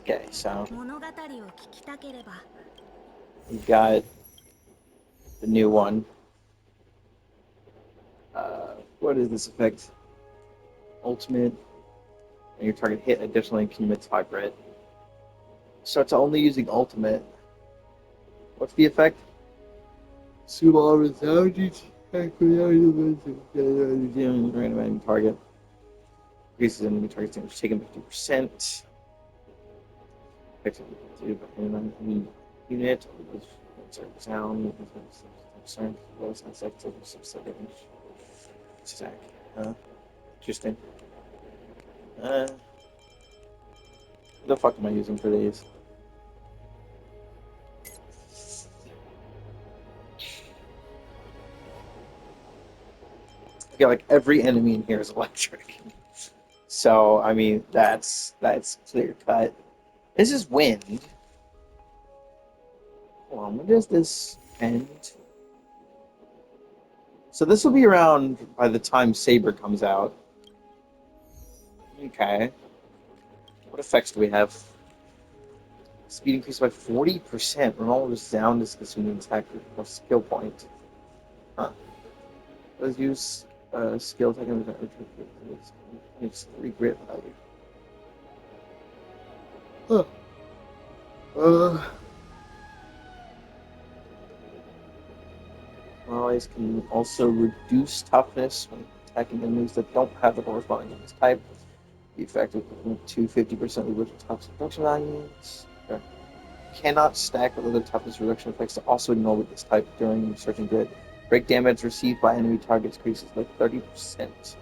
Okay, so 物語を聞きたければ we got the new one. What is this effect? Ultimate, and your target hit additionally commits hybrid. So it's only using ultimate. What's the effect? Sumo resounding random enemy target. Increases enemy target damage taken 50%. Enemy unit. Sound. Stack. Interesting. What the fuck am I using for these? Yeah, like every enemy in here is electric. So I mean that's clear cut. This is wind. Hold on, when does this end? So this will be around by the time Saber comes out. Okay. What effects do we have? Speed increased by 40%. Removal sound is consuming attack or skill point. Huh. Let's use skill taken with it's 3 grit value. Huh. Allies can also reduce toughness when attacking enemies that don't have the corresponding enemy's type. The effect of 250% reduction toughness reduction values. Okay. Cannot stack with other toughness reduction effects to also ignore with this type during searching grid. Break damage received by enemy targets increases by 30%.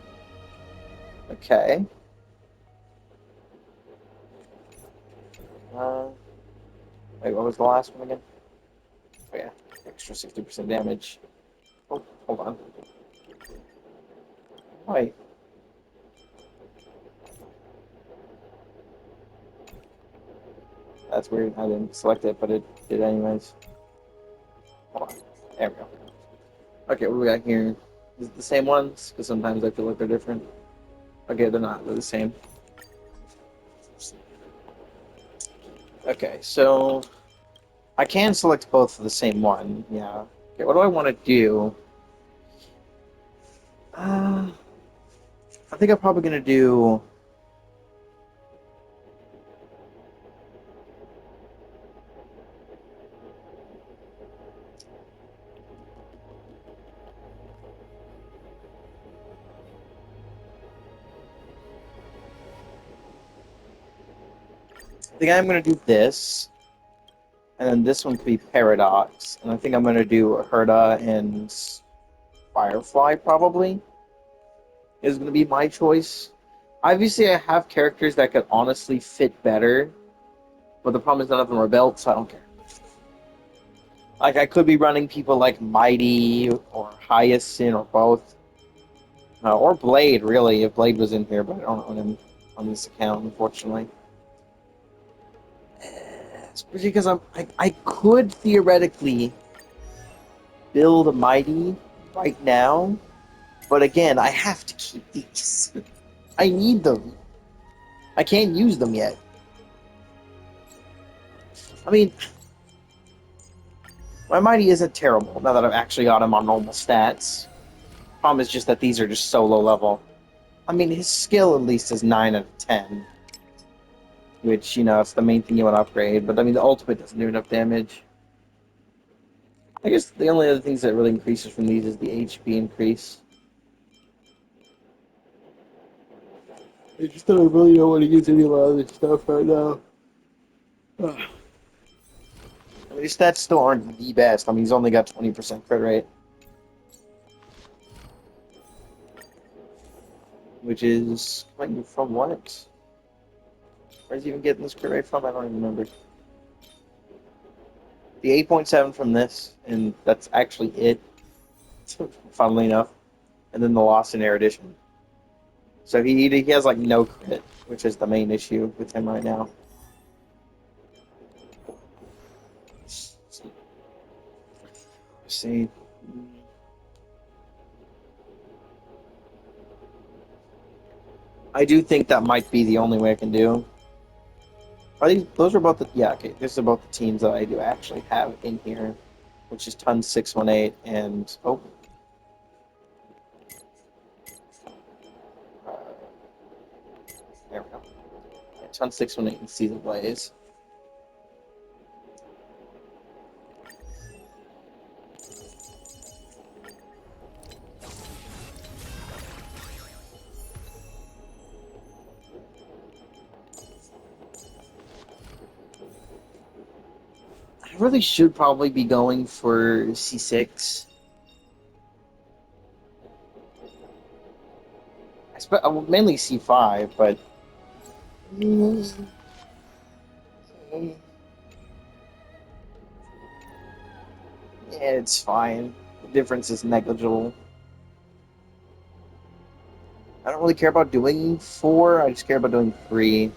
Okay. Uh, Wait, what was the last one again? Oh yeah, extra 60% damage. Oh, hold on. Wait. That's weird. I didn't select it, but it did anyways. Hold on. There we go. Okay, what do we got here? Is it the same ones? Because sometimes I feel like they're different. Okay, they're not. They're the same. Okay, so I can select both for the same one. Yeah. Okay, what do I want to do? Uh, I think I'm probably gonna do. I think I'm gonna do this, and then this one could be Paradox, and I think I'm gonna do Herda and Firefly probably is gonna be my choice. Obviously, I have characters that could honestly fit better, but the problem is none of them are belts, so I don't care. Like I could be running people like Mighty or Hyacinth or both, or Blade really if Blade was in here, but I don't own him on this account unfortunately. It's because I could theoretically build a Mighty right now, but again I have to keep these. I need them. I can't use them yet. I mean, my Mighty isn't terrible now that I've actually got him on normal stats. Problem is just that these are just so low level. I mean, his skill at least is 9 out of 10, which, you know, it's the main thing you want to upgrade. But, I mean, the ultimate doesn't do enough damage. I guess the only other things that really increases from these is the HP increase. I just don't really don't want to use any of my other stuff right now. Ugh. I mean, his stats still aren't the best. I mean, he's only got 20% crit rate, which is coming from what? Where's he even getting this crit rate from? I don't even remember. The 8.7 from this, and that's actually it, funnily enough. And then the Lost in Air Edition. So he has like no crit, which is the main issue with him right now. Let's see. I do think that might be the only way I can do. Are these? Those are both the. Yeah, okay. These are both the teams that I do actually have in here, which is Ton 618 and uh, there we go. Yeah, Ton 618 and Season Blaze. I really should probably be going for C6. Mainly C5, but yeah, it's fine. The difference is negligible. I don't really care about doing 4. I just care about doing 3.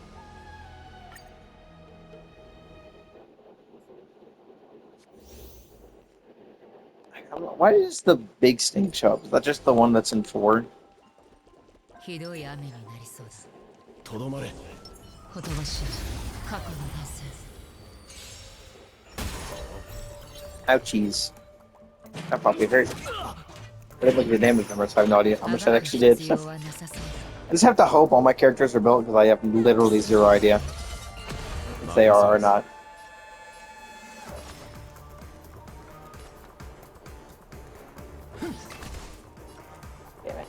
I don't know. Why does the big stink show up? Is that just the one that's in 4? ひどい雨になりそうだ。とどまれ。ほとばしい過去の伝説。 Ouchies. That probably hurt. I didn't look at the damage number, so I have no idea how much that actually did. 必要はなさそうだ。 I just have to hope all my characters are built because I have literally zero idea if they are or not. Damn it.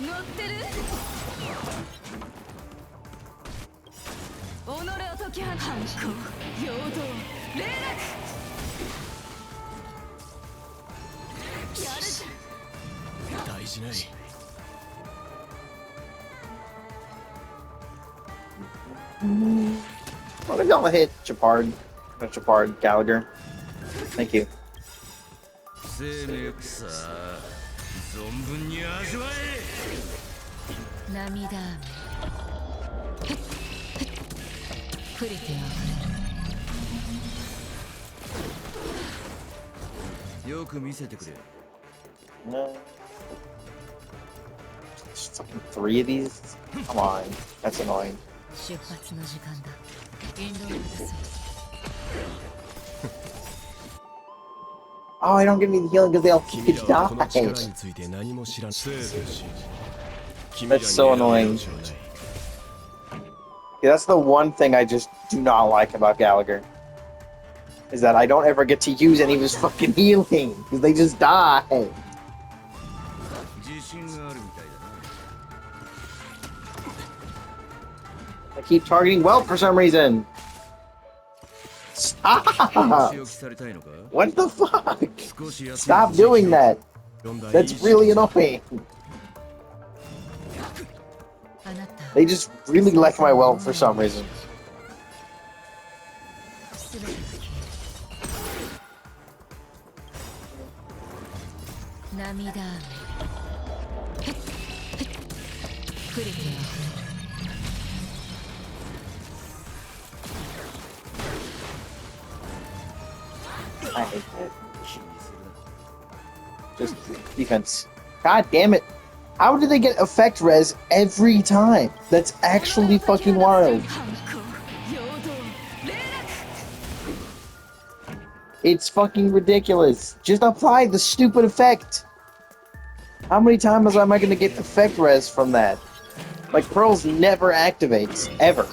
乗ってる？己を解き放つ反抗、陽動、霊落。やるじゃん。大事ない。 Well, maybe I'll hit Chapard. Not Chapard, Gallagher. Thank you. 生命さあ存分に味わえ。涙雨。ふっふっ触れてあふれる。よく見せてくれ。 No. There's fucking 3 of these? Come on. That's annoying. 出発の時間だ。引導を渡そう。 Oh, I don't give me the healing because they all keep 君らはこの力 die. について何も知らん。生と死。君 That's so annoying. Yeah, that's the one thing I just do not like about Gallagher. Is that I don't ever get to use any of his fucking healing because they just die. 自信があるみたいだな。 I keep targeting Welt for some reason. Stop! 仕置きされたいのか？ What the fuck? 少し休 Stop doing that. That's really annoying. あなた。 They just really like my Welt for some reason. すべてが消える。涙雨。ふっふっ触れてあふれる。 I hate that. Just defense. God damn it. How do they get effect res every time? That's actually fucking wild. It's fucking ridiculous. Just apply the stupid effect. How many times am I gonna get effect res from that? Like, Pearls never activates, ever.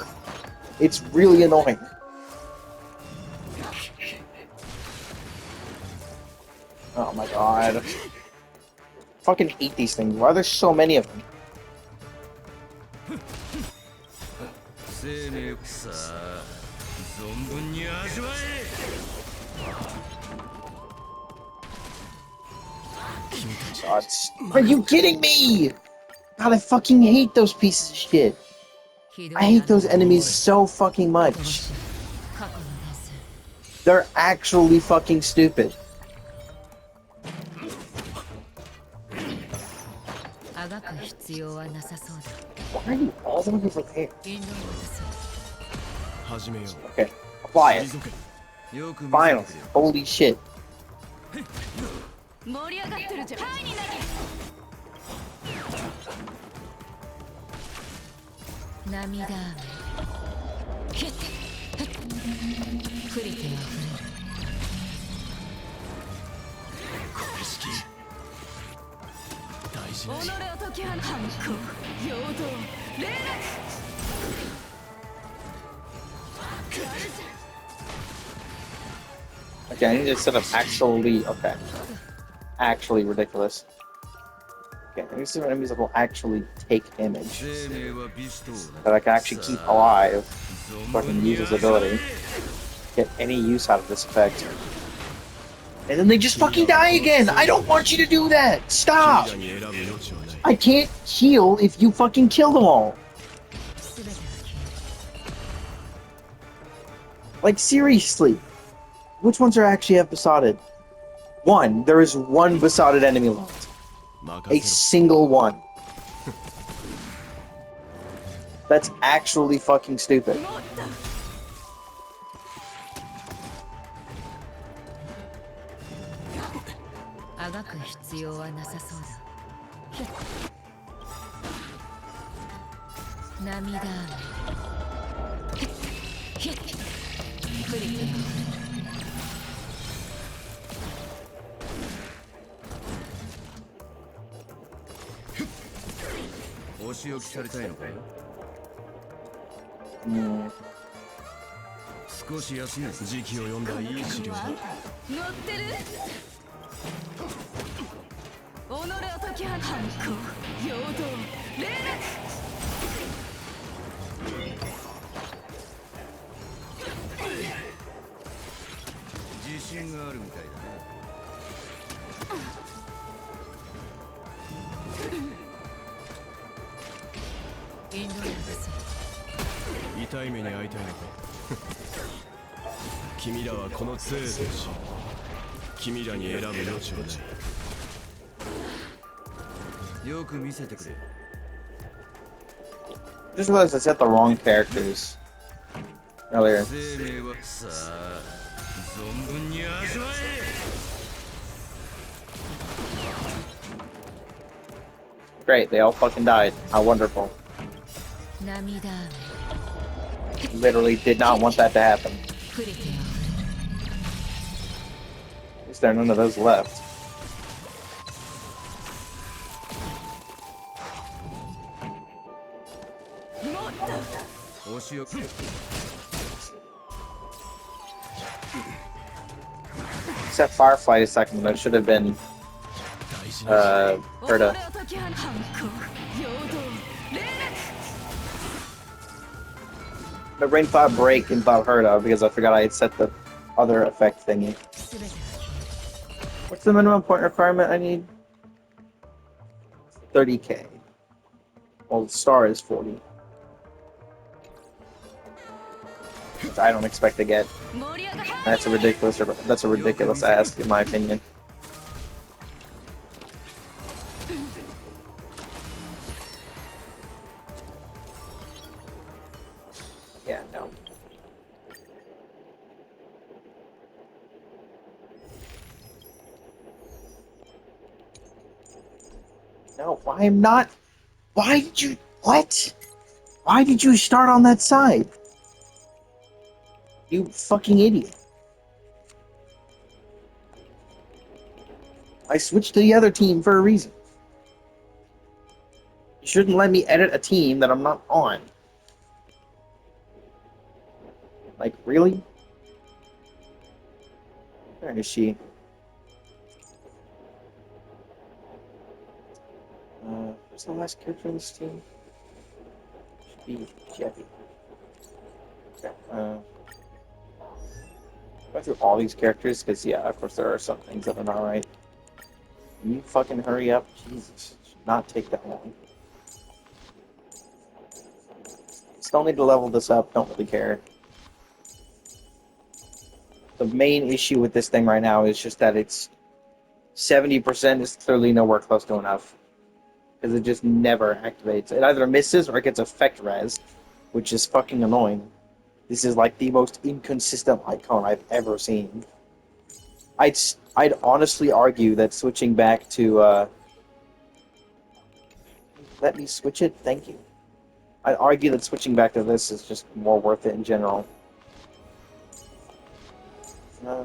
It's really annoying. Oh my god. Fucking hate these things. Why are there so many of them? 生命さあ存分に味わえ。 God, are you kidding me? God, I fucking hate those pieces of shit. I hate those enemies so fucking much. They're actually fucking stupid. Why are you all the way over there? 始めよう。 Okay, apply it. 退け。よく見せて Finally. くれ。 Holy shit. 盛り上がってるじゃん。はいになれ。涙雨。プリティあふれる小式大事己なを解き放つ反抗陽動霊落 Okay, I need to set up actually. Okay. Actually ridiculous. Okay, I need to set up enemies that will actually take damage. 生命は美酒と同じ That I can actually keep alive. 存 So I 分 can に use his 味わ ability. え Get any use out of this effect. And then they just fucking die again! I don't want you to do that! Stop! 君らに選ぶ余地はない I can't heal if you fucking kill them all! 全てが消え Like, seriously. Which ones are actually have besotted? One. There is one besotted enemy left. 任 A せ single one. That's actually fucking stupid. るもっと あがく必要はなさそうだ涙雨プリティあふれる お仕置きされたいのかい Mm. 少し休め時期を読んだいい資料だ乗ってる己を解き放つ反抗陽動霊落 自信があるみたいだね インドネス痛い目に遭いたいのか君らはこの杖でし君らに選ぶ余地はないよく見せてくれ Just realized I set the wrong characters earlier. 生命はさあ存分に味わえ Great, they all fucking died. How wonderful. 涙雨 Literally did not want that to happen. プリティあふれる At least there are none of those left. もっとお仕置き Except Firefly a second, that should have been 大事な Herda. 己を解き放つ反抗陽動霊落 The Rain Cloud Break and Cloud Herda because I forgot I had set the other effect thingy. 全てが消える What's the minimum point requirement I need? 30k. Well, the star is 40. Which I don't expect to get. 盛り上がる That's a ridiculous ask in my opinion. Yeah, no. No, why am not? Why did you? What? Why did you start on that side? You fucking idiot. I switched to the other team for a reason. You shouldn't let me edit a team that I'm not on. Like, really? Where is she? Who's the last character in this team? Should be Jeffy. Okay, go through all these characters, because, yeah, of course there are some things that are not right. Can you fucking hurry up? Jesus. It should not take that long. Still need to level this up, don't really care. The main issue with this thing right now is just that it's 70% is clearly nowhere close to enough. Because it just never activates. It either misses or it gets effect res, which is fucking annoying. This is like the most inconsistent icon I've ever seen. I'd honestly argue that switching back to let me switch it, thank you. I'd argue that switching back to this is just more worth it in general. I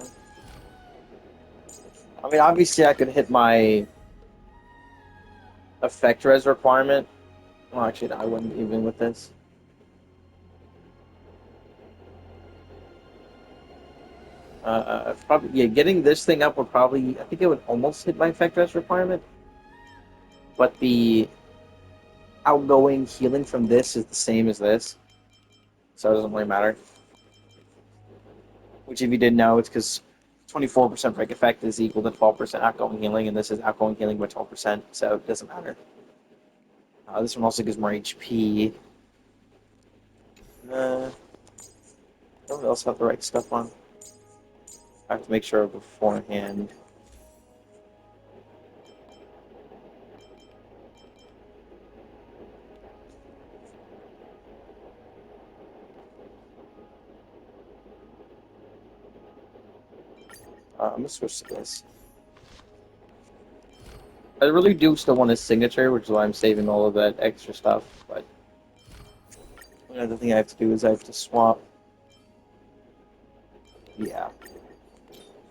mean, obviously I could hit my effect res requirement. Well, actually, no, I wouldn't even with this. Probably, yeah, getting this thing up would probably, I think it would almost hit my effect res requirement. But the outgoing healing from this is the same as this. So it doesn't really matter. Which, if you didn't know, it's because 24% break effect is equal to 12% outgoing healing, and this is outgoing healing by 12%, so it doesn't matter. This one also gives more HP. What else have the right stuff on? I have to make sure beforehand. I'm gonna switch to this. I really do still want his signature, which is why I'm saving all of that extra stuff, but another thing I have to do is I have to swap. Yeah.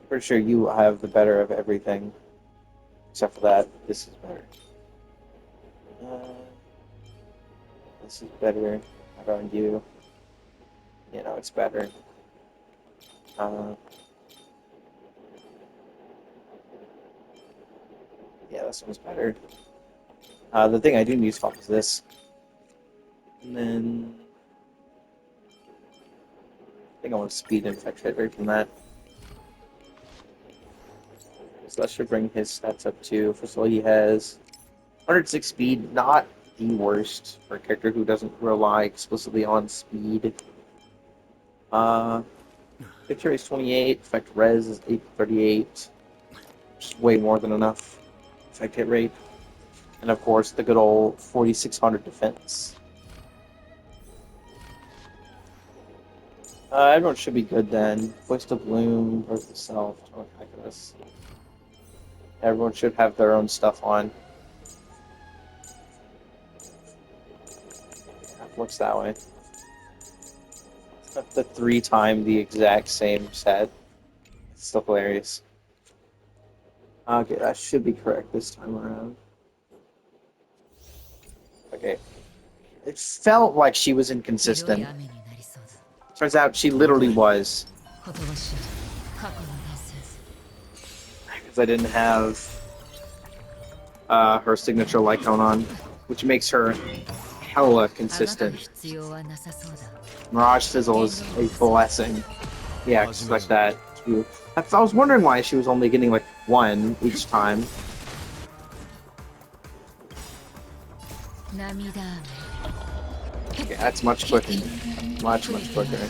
Pretty sure you have the better of everything. Except for that, this is better. This is better. How about you? You know, it's better. Yeah, this one's better. The thing I do need to swap is this. And then I think I want to speed and effect hit rate from that. So that should bring his stats up too. First of all, he has 106 speed, not the worst for a character who doesn't rely explicitly on speed. Effect rate is 28, effect res is 838, which is way more than enough effect hit rate. And of course, the good old 4600 defense. Everyone should be good then. Voice to Bloom, Birth to Self, Total Calculus. Everyone should have their own stuff on. Yeah, looks that way. It's the 3 times the exact same set. It's still hilarious. Okay, that should be correct this time around. Okay. It felt like she was inconsistent. Turns out she literally was. Because I didn't have her signature Lycone on, which makes her hella consistent. Mirage Fizzle is a blessing. Yeah, just like that. I was wondering why she was only getting like 1 each time. Yeah, that's much quicker. Much quicker.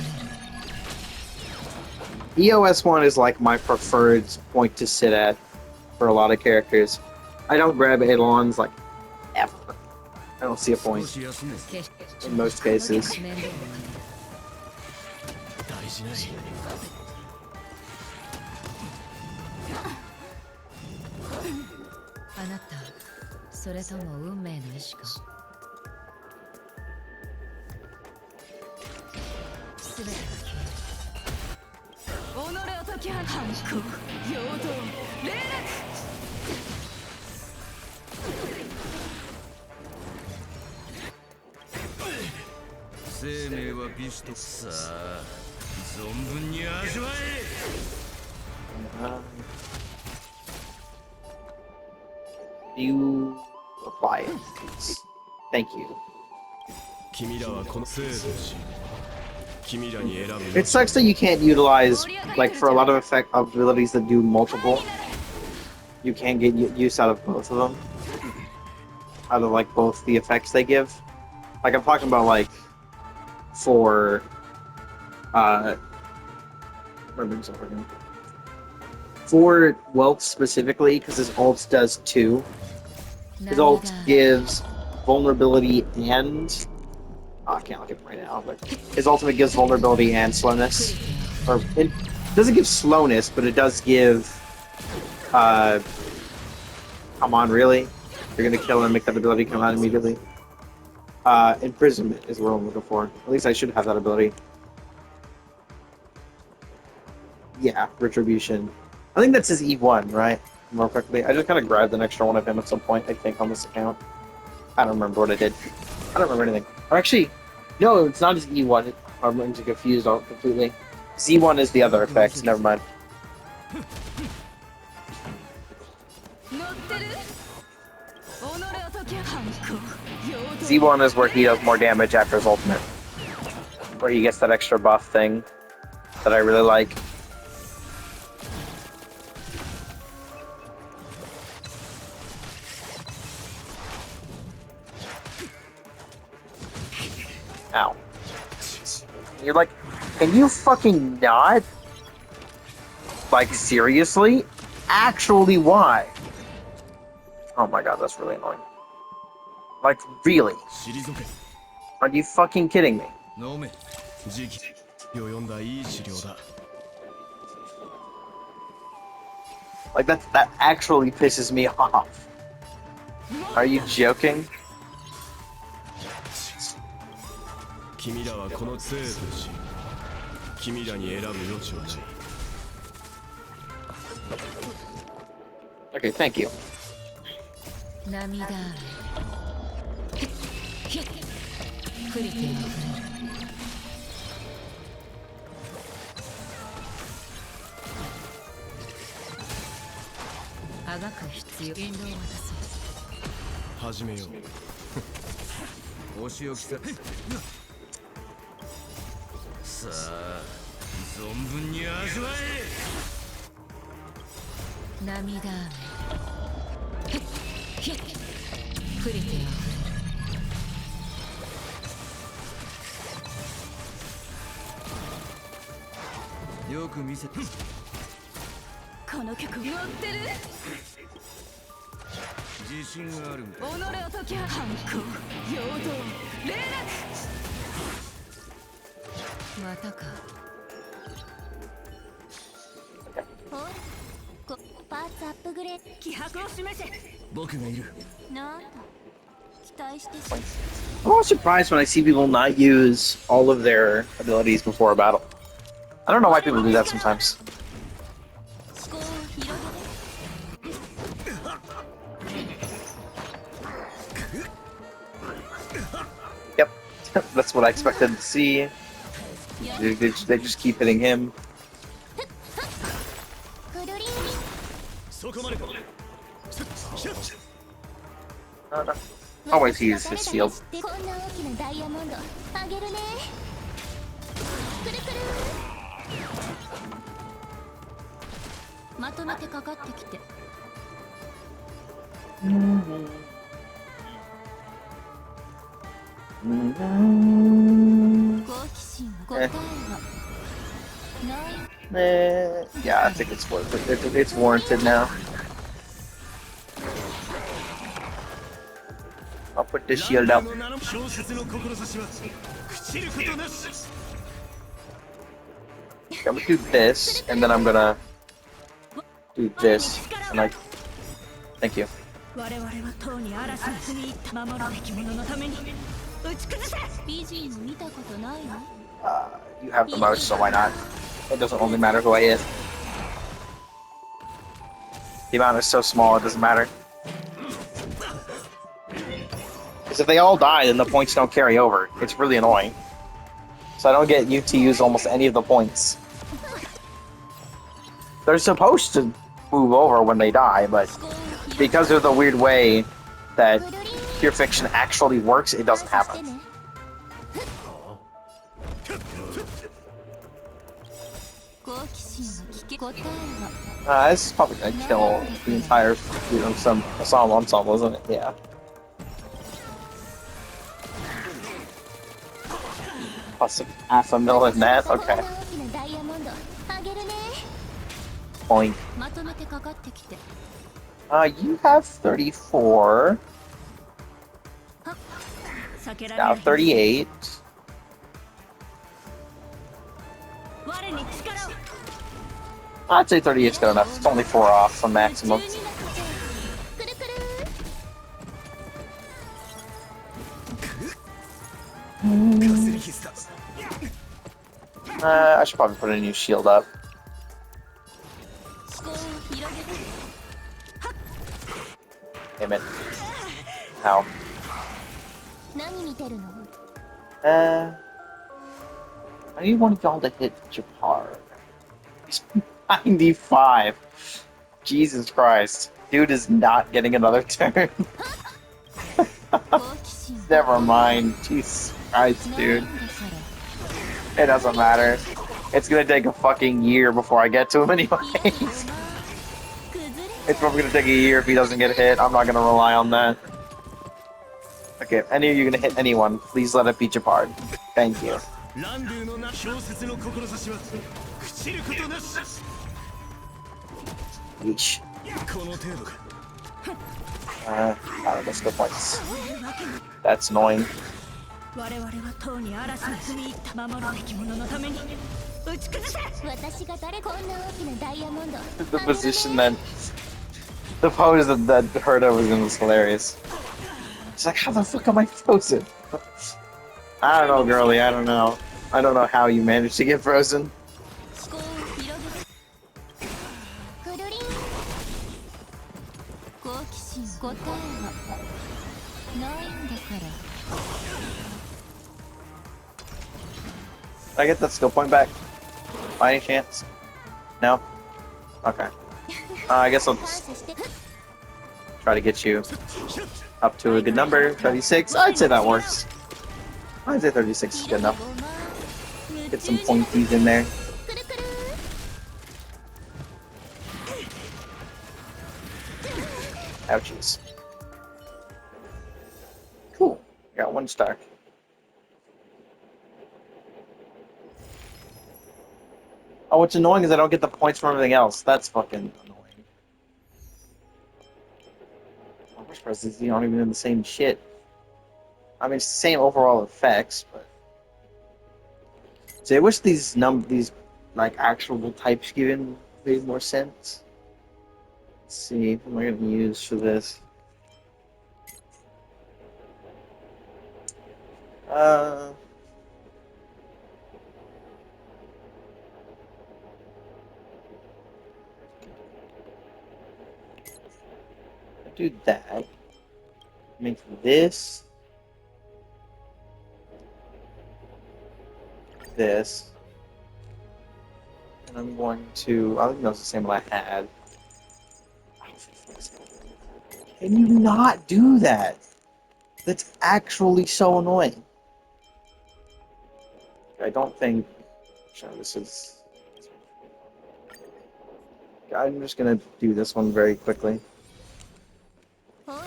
EOS 1 is like my preferred point to sit at for a lot of characters. I don't grab Eidolons like ever. I don't see a point in most cases. あなた、それとも運命の意志か。全てが消える。己を解き放つ。反抗、陽動、霊落。生命は美酒とさあ存分に味わえ。You apply it. Thank you. It sucks that you can't utilize, like, for a lot of effect abilities that do multiple. You can't get use out of both of them. Out of, like, both the effects they give. Like, I'm talking about, like, for, for Wealth specifically, because his ult does 2. His ult gives vulnerability and... Oh, I can't look at him right now, but his ultimate gives vulnerability and slowness. Or, it doesn't give slowness, but it does give... Come on, really? You're gonna kill and make that ability come out immediately? Imprisonment is what I'm looking for. At least I should have that ability. Yeah, Retribution. I think that's his E1, right? More quickly. I just kind of grabbed an extra one of him at some point, I think, on this account. I don't remember what I did. I don't remember anything. Or actually, no, it's not his E1. I'm getting confused all completely. Z1 is the other effect. Never mind. 乗ってる己を解き反抗陽動 Z1 is where he does more damage after his ultimate. Where he gets that extra buff thing that I really like. Ow. You're like, can you fucking not? Like, seriously? Actually, why? Oh my god, that's really annoying. Like, really? 退け Are you fucking kidding me? 飲め。時期を読んだいい資料だ Like, that actually pisses me off. Are you joking? 君らはこの杖とし君らに選ぶ余地はない Okay, thank you. 涙雨ひっふりてあふれるあがく必要引導を渡そう始めようお仕置きさ。さあ、存分に味わえ。涙雨ひっふりてあふれるよく見せて。この曲乗ってる自信があるみたい。己を解き反抗陽動霊落またかパーツアップグレード気迫を示せ僕がいる。なんと期待してし I'm always surprised when I see people not use all of their abilities before a battle. I don't know why people do that sometimes. 思考を広げる Yep, that's what I expected to see. They just keep hitting him. くるりんりんそこまでか Always use his shield. こんな大きなダイヤモンドあげるねくるくるまとめてかかってきて好奇心は答えはない Yeah, I think it's worth it. It's warranted now. I'll put this shield up. 小説の志は朽ちることなし I'm gonna do this, and then I'm gonna do this. And I thank you. 我々はとうに嵐に踏み入った守るべき者のために打ち崩せ美人を見たことないの You have the most, so why not? It doesn't only matter who I is. The amount is so small, it doesn't matter. Because if they all die, then the points don't carry over. It's really annoying. So I don't get you to use almost any of the points. They're supposed to move over when they die, but 思考を広 because of the weird way that げるくるりん Pure Fiction actually works, it doesn't して happen. ね好奇心は聞け答えは This is probably gonna kill the entire some ensemble, isn't it? Yeah. Plus half a mil in that. こん Okay. な大きなダイヤモンドあげるね Point. まとめてかかってきて You have 34. 避けら Now れない 38. 我に力を I'd say 38 is good enough. It's only 4 off from 夢 maximum. 中になっちゃうくるくる I should probably put a new shield up. 思考を広げて Damn it. Ow. 何見てるの？ I need one of y'all to hit Japar. He's 95. Jesus Christ. Dude is not getting another turn. 好奇心 Never mind. Jesus Christ, ない dude. んだから It doesn't matter. It's gonna take a fucking year before I get to him 嫌だよ anyways. な崩れ It's probably gonna take a year if he doesn't get hit. I'm not gonna rely on that. Okay, if any of you are gonna hit anyone, please let it be Japar. Thank you. ランドゥのな小説の志は朽ちることなし Yeesh. この程度か Alright, let's go points. That's annoying. 我々はとうに嵐に踏み入った守るべき者のために打ち崩せ私が誰こんな大きなダイヤモンド The position that the pose that Herda was in was hilarious. She's like, how the fuck am I frozen? I don't know, girly. I don't know. I don't know how you managed to get frozen. 思考を広げてくるりん好奇心答えはないんだから Did I get that skill point back? By any chance? No? Okay. I guess I'll 感 just 謝して try to get you up to a good number. 36? I'd say that works. I'd say 36 is good enough. Get some pointies in there. くるくる Ouchies. Cool. Got 1 star. Oh, what's annoying is I don't get the points from everything else. That's fucking annoying. I'm surprised these aren't even in the same shit. I mean, it's the same overall effects, but... See, I wish these like, actual types given made more sense. Let's see, what am I gonna use for this? Do that. Make this. This. And I'm going to. I think that's the same one I had. Can you not do that? That's actually so annoying. I don't think. Sure, this is. I'm just gonna do this one very quickly. ほら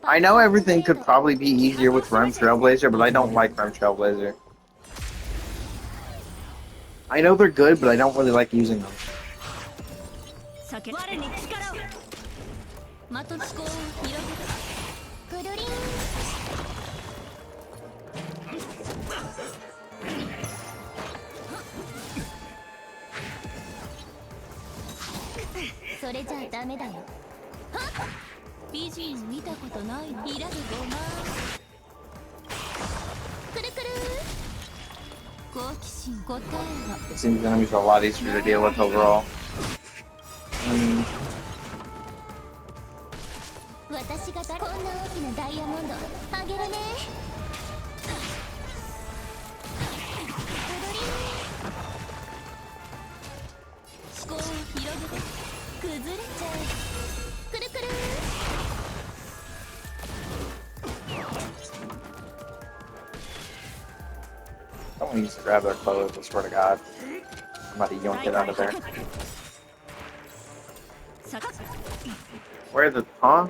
I know everything could probably be easier with Rem Trailblazer, but I don't like Rem Trailblazer. I know they're good, but I don't really like using them. 酒我に力を的の思考を広げてくるりんそれじゃあダメだよはっ美人見たことないのいらぬごまくるくる好奇心答えは It seems the enemies are a lot easier to deal with overall. 私がこんな大きなダイヤモンドあげるね思考を広げて崩れちゃうくるくる I don't want to use the grab their clothes, I swear to God. I'm about to yoink it out of there. 酒 Where the. Huh?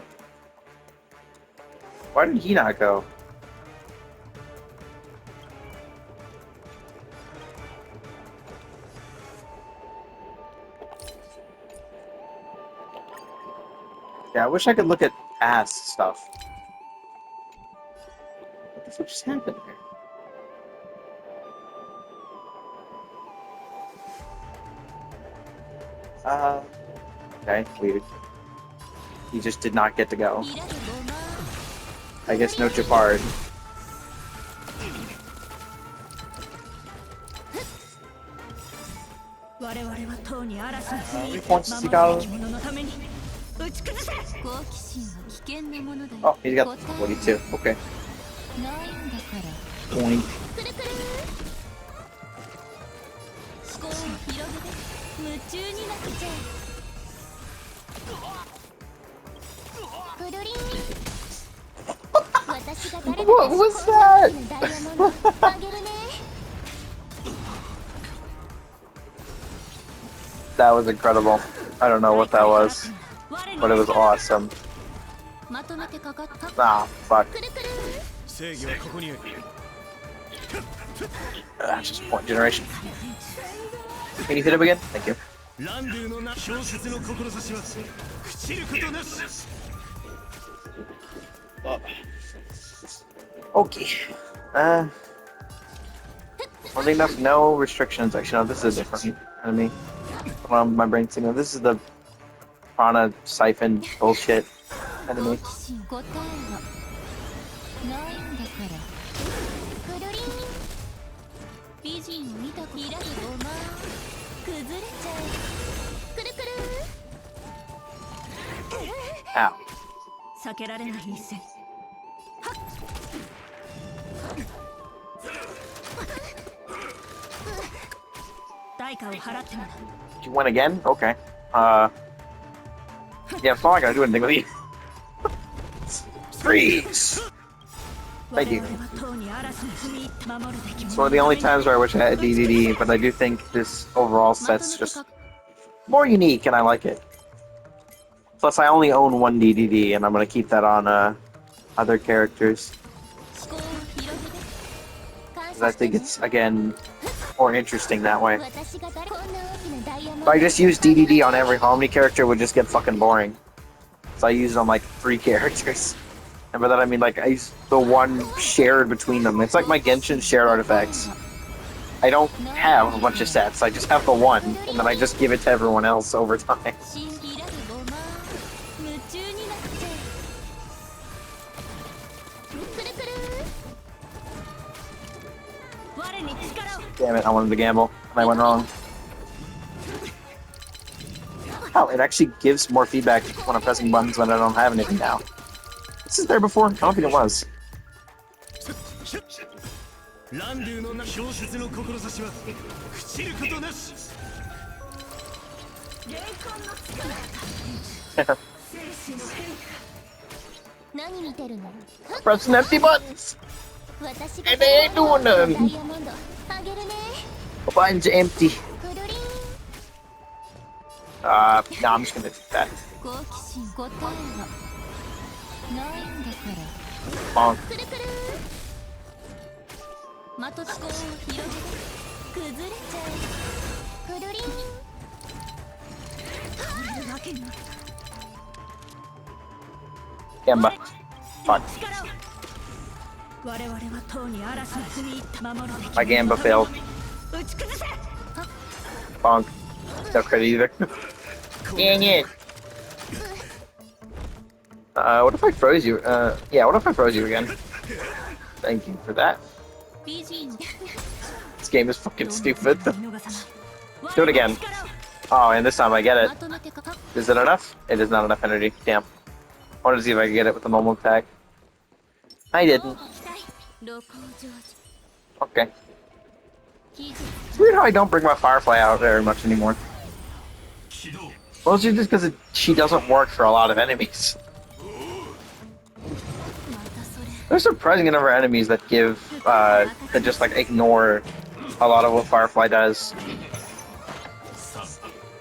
Why did he not go? Yeah, I wish I could look at past stuff. What the fuck just happened here? Okay, weird. He just did not get to go. いらぬごま I guess no Japard. 我々はとうに嵐に踏み入っ Points て to 守る go. べき者のために打ち崩せ。好奇心は危険なものだよ Oh, he's got 答え 42. Okay. ないんだから Point. くるくる思考を広げて夢中になっちゃうくるりん私が誰だか What was that? ダイヤモンドあげるね That was incredible. I don't know what that was, but it was awesome. まとめてかかった Ah, fuck. くるくる正義はここにある。 Just point generation. Can you hit him again? Thank you. ランドゥのな小説の志は朽ちることなし。 Okay. Funny enough, no restrictions. Actually, no, this is a different enemy. My brain's thinking, this is the Prana Siphon bullshit 好 enemy. 奇心答えはないんだからくるりん美人を見たくいらずごま崩れちゃうくるくる Ow. 避けられない一戦。代価を払ってもらう。 You win again? Okay. Yeah, it's not like I do anything with you. Freeze! Thank you. It's one of the only times where I wish I had DDD, but I do think this overall set's just more unique and I like it. Plus, I only own one DDD, and I'm gonna keep that on other characters. 思考を広げて感 'Cause 謝 I して think ね it's, again, more interesting that way. 私が誰こんな大きなダイヤモン If ド I just use DDD on every Harmony character, it would just get fucking boring. So I use it on like 3 characters. And by that I mean like I use the one shared between them. It's like my Genshin shared artifacts. I don't have a bunch of sets. I just have the one, and then I just give it to everyone else over time. 信じられごま夢中になっちゃうくるくる Damn it! I wanted to gamble, and I went wrong. Oh, it actually gives more feedback when I'm pressing buttons when I don't have anything now. This is there before? I don't think it was. ランドゥのな小説の志は朽ちることなし。 何見てるの Pressing empty buttons. 私が And they ain't doing ダ nothing. イヤモンドあげるね The button's empty. くるりん No, I'm just gonna do that. 好奇心答えはないんだから Bonk. くるくる的思考を広げて崩れちゃうくるりん Gamba. Fuck. My Gamba failed. Bonk. No credit either. Dang it. What if I froze you? Yeah, what if I froze you again? Thank you for that. 美人 This game is fucking stupid. Do it again. Oh, and this time I get it. まとめてかか Is it enough? It is not enough energy. Damn. I wanted to see if I could get it with the normal attack. I didn't. 露光常時 Okay. 技術 It's weird how I don't bring my Firefly out very much anymore. 起動 Mostly just because she doesn't work for a lot of enemies. またそれ There's surprising number of enemies that give, that just like ignore a lot of what Firefly does.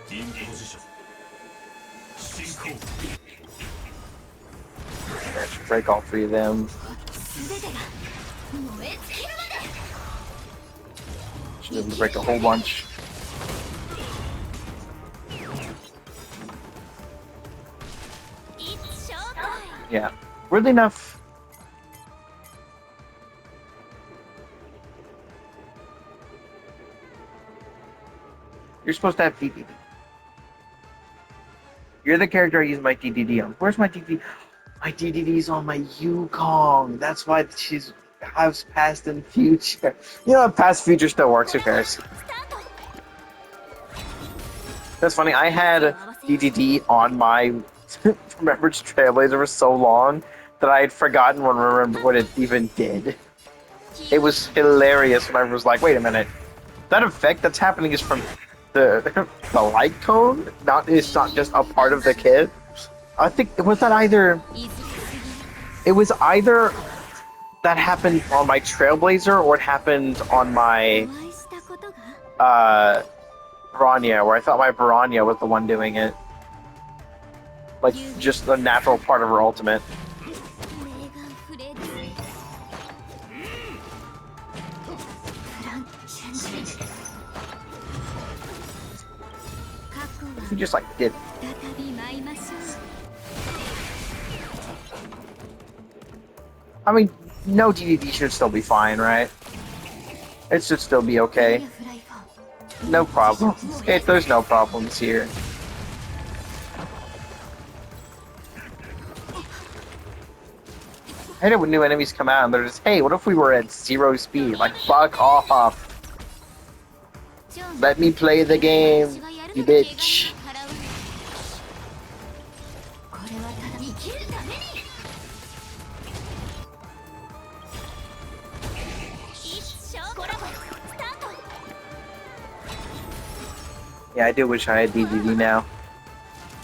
3インポジション進行 Break all 3 of them. 全てが燃え尽きるまで She doesn't break a whole bunch. It's showtime Yeah. Weirdly enough, you're supposed to have DDD. You're the character I use my DDD on. Where's my DDD? My DDD's on my Yukong. That's why she's has past and future. You know, past future still works. Who cares? スタート That's funny. I had DDD on my Remembrance Trailblazer for so long that I had forgotten what it even did. It was hilarious when I was like, wait a minute. That effect that's happening is from the the light cone? It's not just a part of the kit. I think it was that either it was either that happened on my Trailblazer or it happened on my お会いしたことが Piranha, where I thought my Piranha was the one doing it. Like, just a natural part of her ultimate. 目が触れるフランチェンジ過去 He は just, like, did. 再び舞いましょう I mean, no DDD should still be fine, right? It should still be ファイ okay. アフライフォー No problems. Okay, there's no problems here. I hate it when new enemies come out and they're just, hey, what if we were at 0 speed? Like, fuck off. Let me play the game, you bitch. これはただ生きるために一生コラボスタート Yeah, I do wish I had DDD now.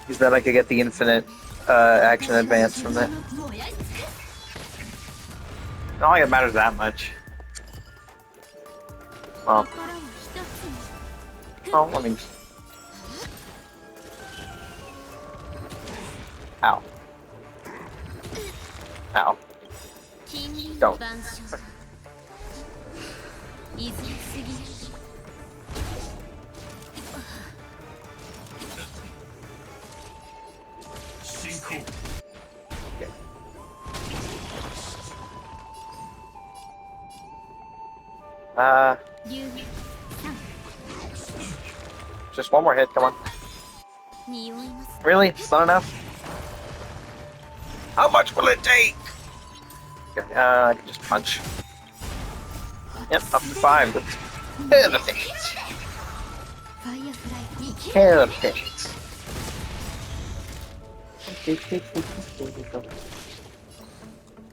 Because then I could get the infinite action advance from it. 燃やし尽くす Not like it matters that much. Well, 心を一つに oh, I mean... Ow. Ow. 近隣 Don't. 万象いずれすぎる 流 Just one more hit, come on. 匂います Really? It's not enough? How much will it take? Okay, I can just punch. Yep, up to 5. Perfect. ファイアフライ生きる Perfect.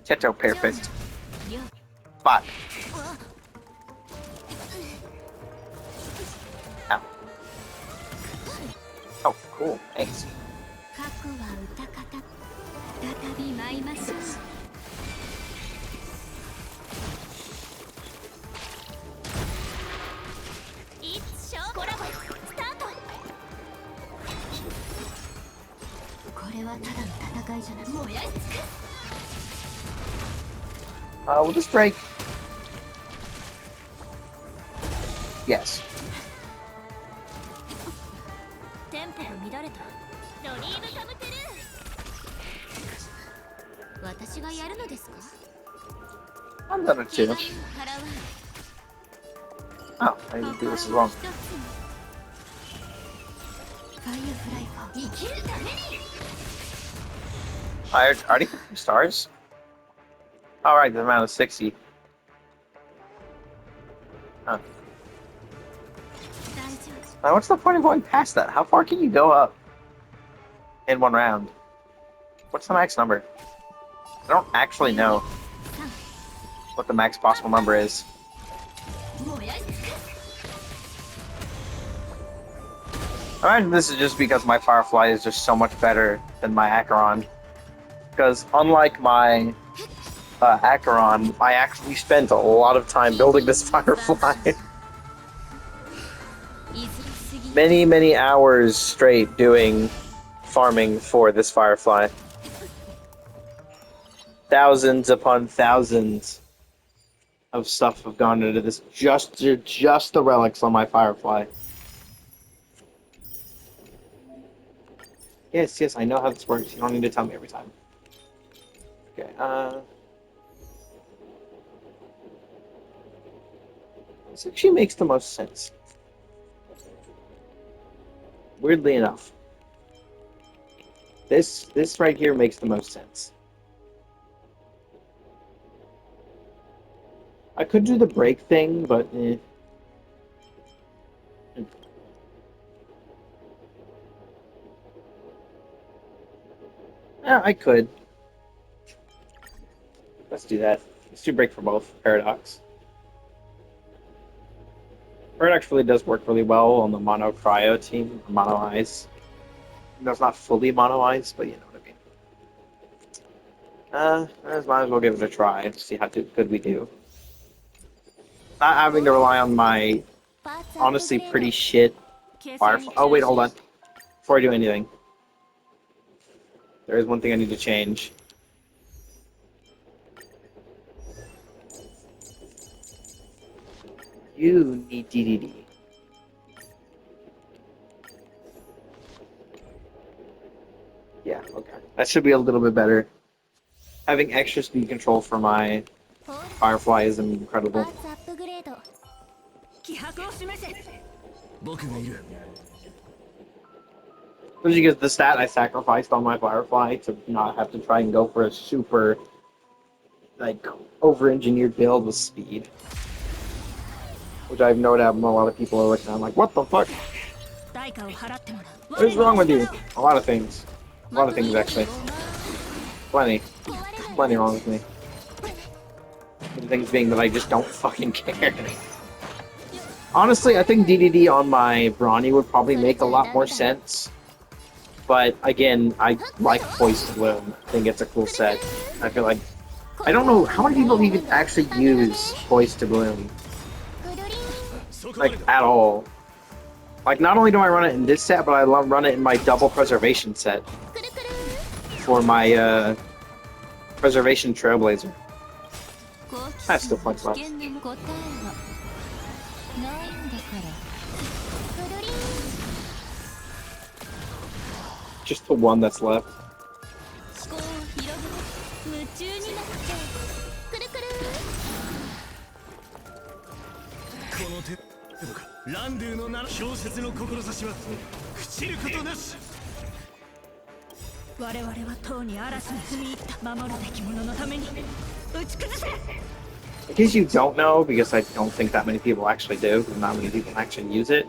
Teto perfect. 量 But, ow. Oh, cool. Thanks. 過去は歌方再び舞いましょう一生コラボスタートこれはただの戦いじゃなく燃やし尽くす Will this break? Yes. テンポが乱れたドリームカムトゥルー私がやるのですか I'm gonna 被 too. 害を払 Oh, I need to do わ this as well. 一つにファイアフライフォー生きるために I already got 3 stars? Alright, the amount of 60. Huh. 大丈夫 Now, what's the point of going past that? How far can you go up in one round? What's the max number? I don't actually know what the max possible number is. 燃やし尽くす I imagine this is just because my Firefly is just so much better than my Acheron. Because unlike my Acheron, I actually spent a lot of time building this Firefly. いずれすぎ many, many hours straight doing farming for this Firefly. Thousands upon thousands of stuff have gone into this. Just the relics on my Firefly. Yes, yes, I know how this works. You don't need to tell me every time. Okay, this actually makes the most sense. Weirdly enough. This right here makes the most sense. I could do the break thing, but Yeah, I could. Let's do that. Let's do break for both. Paradox. Paradox really does work really well on the mono cryo team, mono eyes. No, it's not fully mono eyes, but you know what I mean. Might as well give it a try and see how good we do. Not having to rely on my パーツアップグレード honestly pretty shit 形成 Firefly. に Oh wait, hold on. Before I do anything, there is one thing I need to change. You need DDD. Yeah, okay. That should be a little bit better. Having extra speed control for my フォール Firefly is パ incredible. ーツアップグレード 気迫を示せ。僕がいる。 Especially because the stat I sacrificed on my Firefly to not have to try and go for a super, like, over-engineered build with speed. Which I've no doubt a lot of people are looking at. I'm like, what the fuck? 代価を払ってもらう。 What is wrong with you? A lot of things. A lot of things, actually. Plenty. Plenty wrong with me. The things being that I just don't fucking care. Honestly, I think DDD on my Brawny would probably make a lot more sense. But again, I like Poised Bloom. I think it's a cool set. I feel like I don't know how many people even actually use Poised to Bloom, くるりん like at all. Like not only do I run it in this set, but I love run it in my double preservation set くるくる for my preservation Trailblazer. 好奇 That's still 心 fun 危 stuff. 険な答えはないんだからくるりん Just the one that's left. 思考を広げて夢中になっちゃうくるくるこの手どかランドゥの名の氷雪の志は朽ちることなし。我々はとうに嵐に踏み入った守るべき者のために打ち崩せ。 In case you don't know, because I don't think that many people actually do, because not many people actually use it.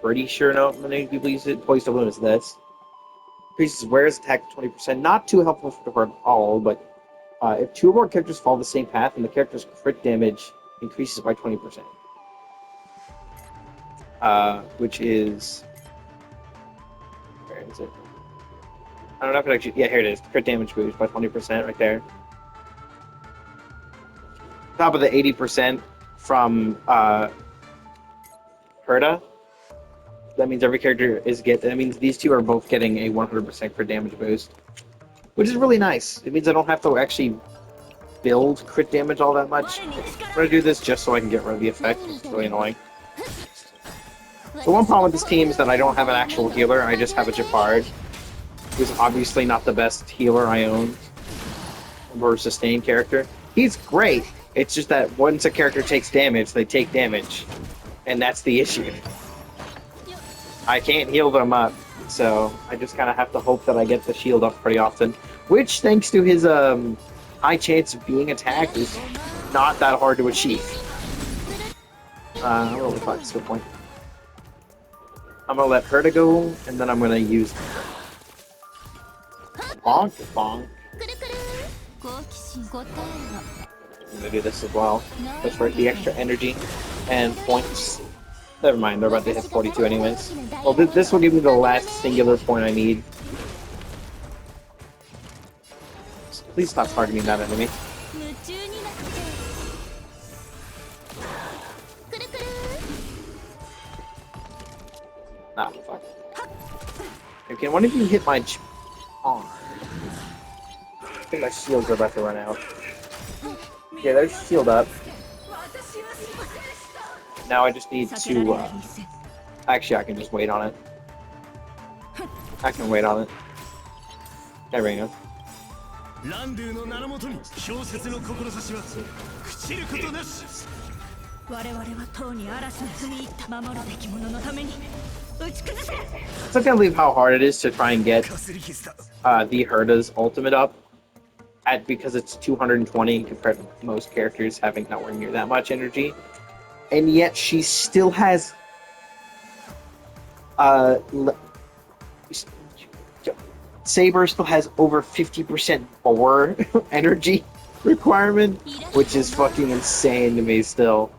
Pretty sure not many people use it. Poised to Bloom is this. Increases Ware's attack 20%. Not too helpful for at all, but if two or more characters follow the same path, then the character's crit damage increases by 20%. Which is... Where is it? I don't know if it actually... Yeah, here it is. Crit damage boost by 20% right there. Top of the 80% from Herda. That means every character is that means these two are both getting a 100% crit damage boost. Which is really nice. It means I don't have to actually build crit damage all that much. I'm gonna do this just so I can get rid of the effect. It's really annoying. The one problem with this team is that I don't have an actual healer, I just have a Jafard. Who's obviously not the best healer I own. Or sustain character. He's great. It's just that once a character takes damage, they take damage. And that's the issue. I can't heal them up, so I just kind of have to hope that I get the shield up pretty often. Which, thanks to his high chance of being attacked, is not that hard to achieve. Holy fuck, that's a good point. I'm gonna let Herta go, and then I'm gonna use Bonk. くるくる好奇心答えは I'm gonna do this as well. Just for the extra energy and points. Never mind, they're about to hit 42 anyways. Well, this will give me the last singular point I need. Please stop targeting that enemy. 夢中になっちゃうくるくる Ah, fuck. Okay, can one of you hit my arm? I think my shields are about to run out. Yeah, they're shield up. Now I just need 避けられ to, ない一戦 actually I can just wait on it. I can wait on it. There we go. ランドゥの名のもとに氷雪の志は朽ちることなし。我々はとうに嵐に踏み入った守るべき者のために打ち崩せ。 So I can't believe how hard it is to try and get かすり傷だ。 the Herda's ultimate up because it's 220 compared to most characters having nowhere near that much energy. And yet she still has Saber still has over 50% more energy requirement, which is fucking insane to me still.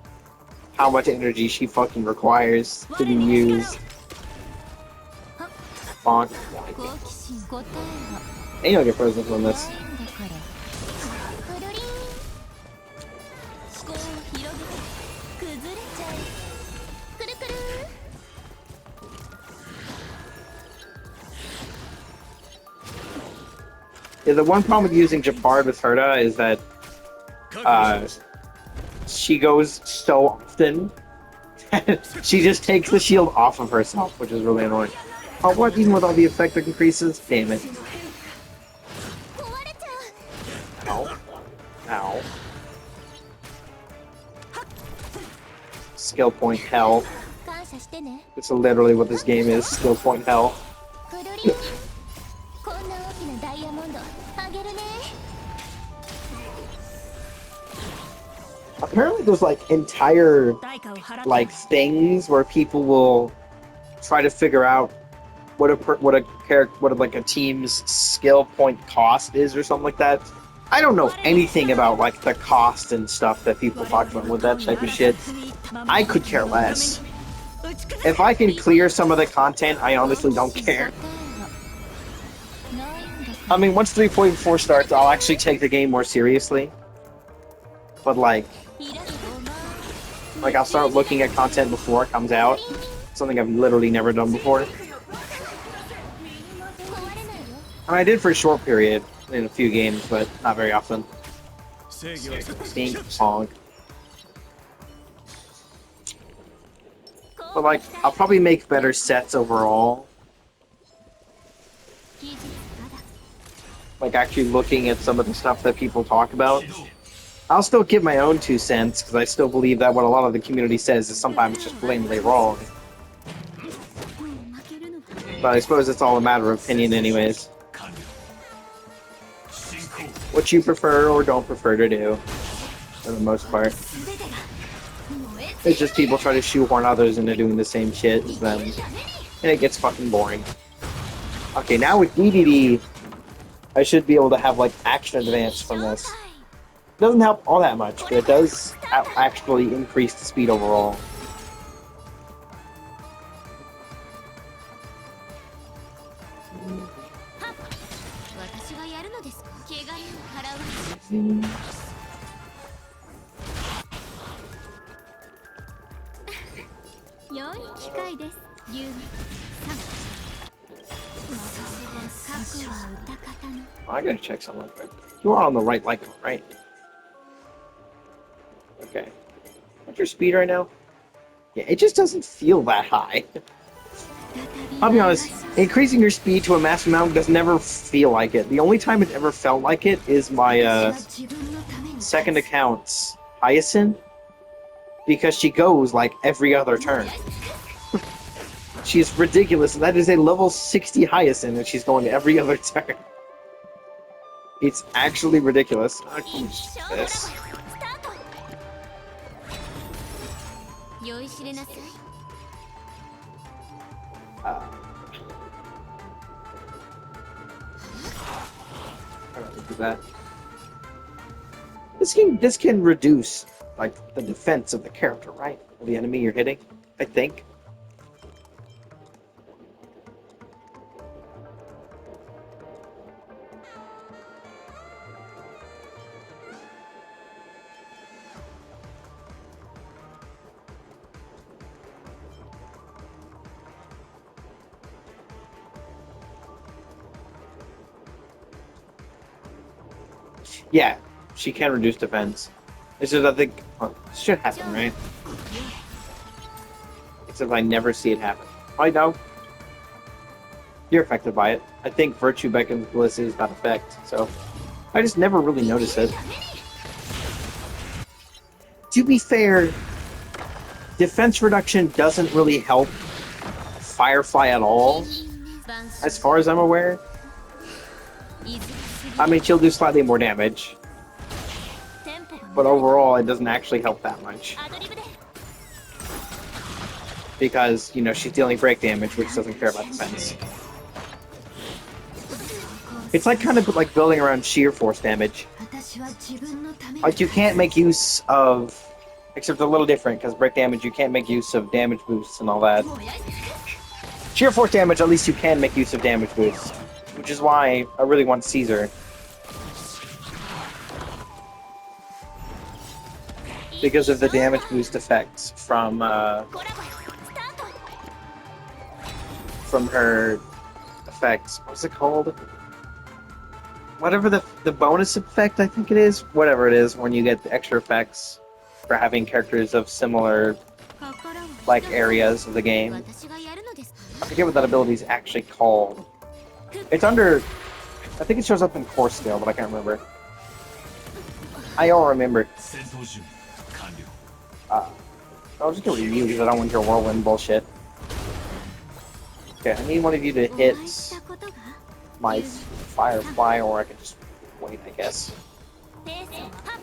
How much energy she fucking requires to be used. Bonk. 好奇心答えは And you'll get frozen from ない this. んだからくるりん思考を広げて崩れちゃえくるくる Yeah, the one problem with using Japard with Herta is that she goes so often. She just takes the shield off of herself, which is really annoying. Oh, what? Even with all the effect increases? Damn it. 壊れちゃう Ow. Ow. Skill point hell. 感謝してね It's literally what this game is. Skill point hell. くるりんこんな大きなダイヤモンドあげるね Apparently there's like entire 代価を払って like things where people will try to figure out what a team's skill point cost is or something like that. I don't know anything about like the cost and stuff that people talk about with that type of shit. I could care less. If I can clear some of the content, I honestly don't care. 答えはないんだ I mean, once 3.4 starts, I'll actually take the game more seriously. But like, いらぬごま like I'll start looking at content before it comes out. Something I've literally never done before. 壊れないよ And I did for a short period in a few games, but not very often. 正義は Ping pong. But like, I'll probably make better sets overall. 技術ただ Like actually looking at some of the stuff that people talk about. I'll still give my own 2 cents because I still believe that what a lot of the community says is sometimes just blatantly wrong. もう負けるのは But I suppose it's all a matter of opinion anyways. What you prefer or don't prefer to do, for the most part. 全てが燃え It's just people try to shoehorn others into doing the same shit as them. And it gets fucking boring. Okay, now with DDD, I should be able to have like action advance from this. Doesn't help all that much, but it does actually increase the speed overall. 私がやるのですか汚れを払う良い機会ですユーミさん覚悟は歌方の I gotta check something real quick. You are on the right icon, right? Okay. What's your speed right now? Yeah, it just doesn't feel that high. I'll be honest, increasing your speed to a massive amount does never feel like it. The only time it ever felt like it is my 自分のために second account's Hyacinth, because she goes like every other turn. She's ridiculous. That is a level 60 Hyacinth, and she's going every other turn. It's actually ridiculous. This. スタート酔いしれなさい Alright, look at that. This can reduce like the defense of the character, right? Or the enemy you're hitting, I think. Yeah, she can reduce defense. It's just I think it should happen, right? Except I never see it happen. I know. You're affected by it. I think Virtue beckons Bliss is that effect, so I just never really notice it. To be fair, defense reduction doesn't really help Firefly at all, as far as I'm aware. I mean, she'll do slightly more damage, but overall, it doesn't actually help that much. Because, you know, she's dealing break damage, which doesn't care about defense. It's like kind of like building around sheer force damage. 私は自分のために Like you can't make use of, except a little different because break damage you can't make use of damage boosts and all that. もうやり尽くす Sheer force damage, at least you can make use of damage boosts, which is why I really want Caesar. Because of the damage boost effects from コラボよスタート her effects. What's it called? Whatever the bonus effect, I think it is. Whatever it is, when you get the extra effects for having characters of similar 心を like areas of the game. 私がやるのです I forget what that ability is actually called. It's under. I think it shows up in Core Skill, but I can't remember. I don't remember. 戦闘準備完了 I'll just get review because I don't want your whirlwind bullshit. Okay, I need one of you to お hit 会いしたことが my Firefly, or I can just wait, I guess. ペースをハッ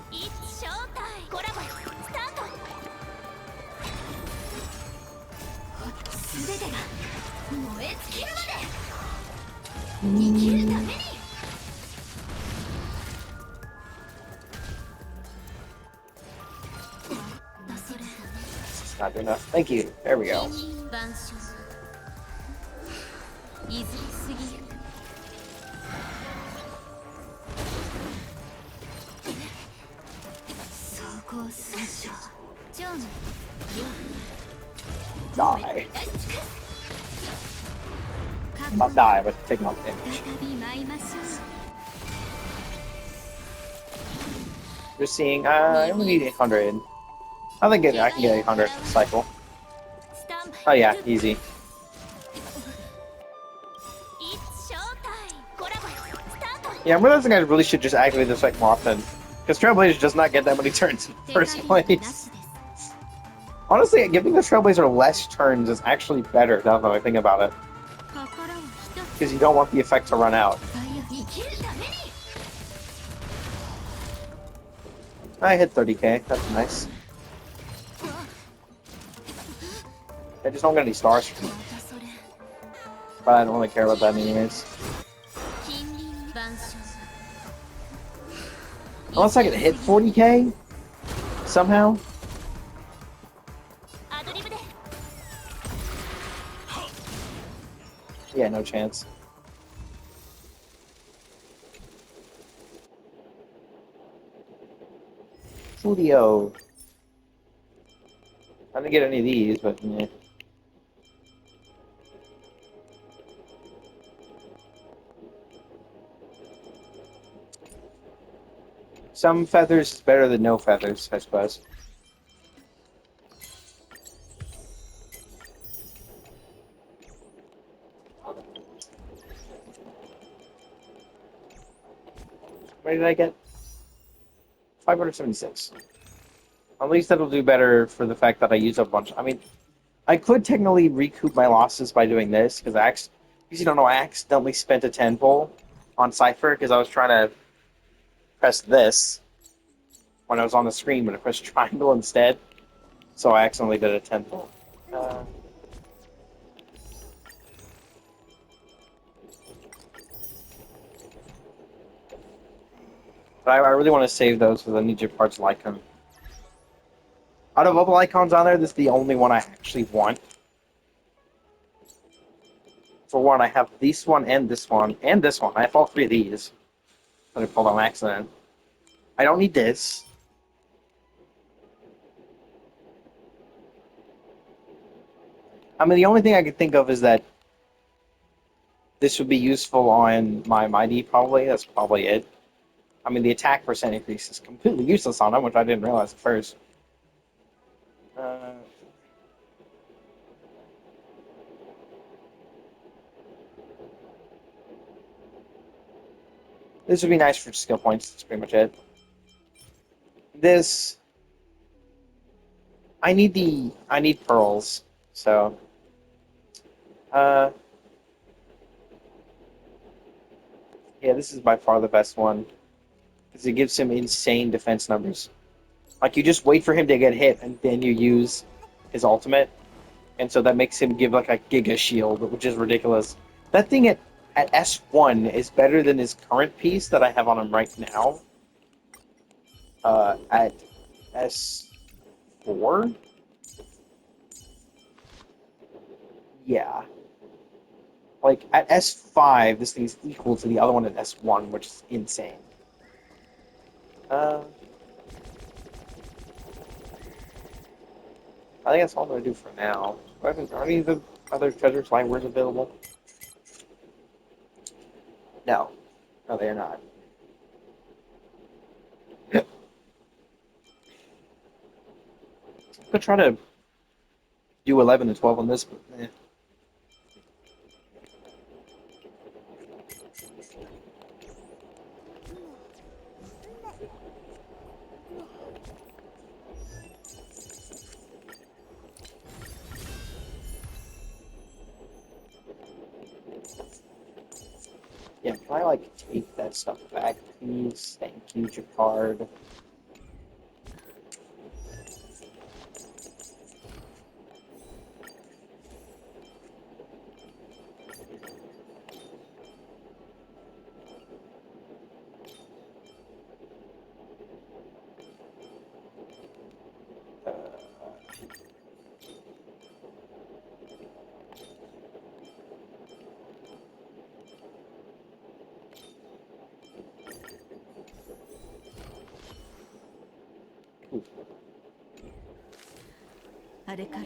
いつ正体コラボよスタート全てが燃え尽きるまで生きるために Not good enough. Thank you. There we go. 万象いずれ過ぎる総合参照超の Die. Not die, but take no damage. 再び舞いましょう Just seeing. I only need 800. I think I can get 800 cycle. スタンバイ Oh yeah, easy. いつ正体コラボよスタート Yeah, I'm realizing I really should just activate this like more often. Because Trailblazer does not get that many turns in the first 手加減なし place. です Honestly, giving the Trailblazer less turns is actually better now that I think about it. 心を一つ Because you don't want the effect to run out. 生きるために I hit 30k, that's nice. I just don't get any stars from it, またそれ but I don't really care about that anyways. 近隣万象 Unless I can hit 40k? Somehow? アドリブで Yeah, no chance. Studio. I didn't get any of these, but yeah. Some feathers is better than no feathers, I suppose. What did I get? 576. At least that'll do better for the fact that I use a bunch. I mean, I could technically recoup my losses by doing this, because because you don't know, I accidentally spent a 10 pull on Cypher because I was trying to press this when I was on the screen, but I pressed triangle instead. So I accidentally did a 10 pull. But I really want to save those because I need your parts like them. Out of all the icons on there, this is the only one I actually want. For one, I have this one and this one and this one. I have all three of these that I pulled on accident. I don't need this. I mean, the only thing I could think of is that this would be useful on my Mighty, probably. That's probably it. I mean, the attack percent increase is completely useless on him, which I didn't realize at first. This would be nice for skill points. That's pretty much it. This... I need pearls, so... Yeah, this is by far the best one. Because it gives him insane defense numbers. Like, you just wait for him to get hit, and then you use his ultimate. and so that makes him give like a Giga Shield, which is ridiculous. That thing at S1 is better than his current piece that I have on him right now. At S4? Yeah. Like, at S5, this thing is equal to the other one at S1, which is insane. I think that's all I'm going to do for now. Are any of the other treasure sliders available? No. No, they are not. I'm going to try to do 11 and 12 on this, but yeah, can I, like, take that stuff back, please? Thank you, Jacquard. Ooh. あれから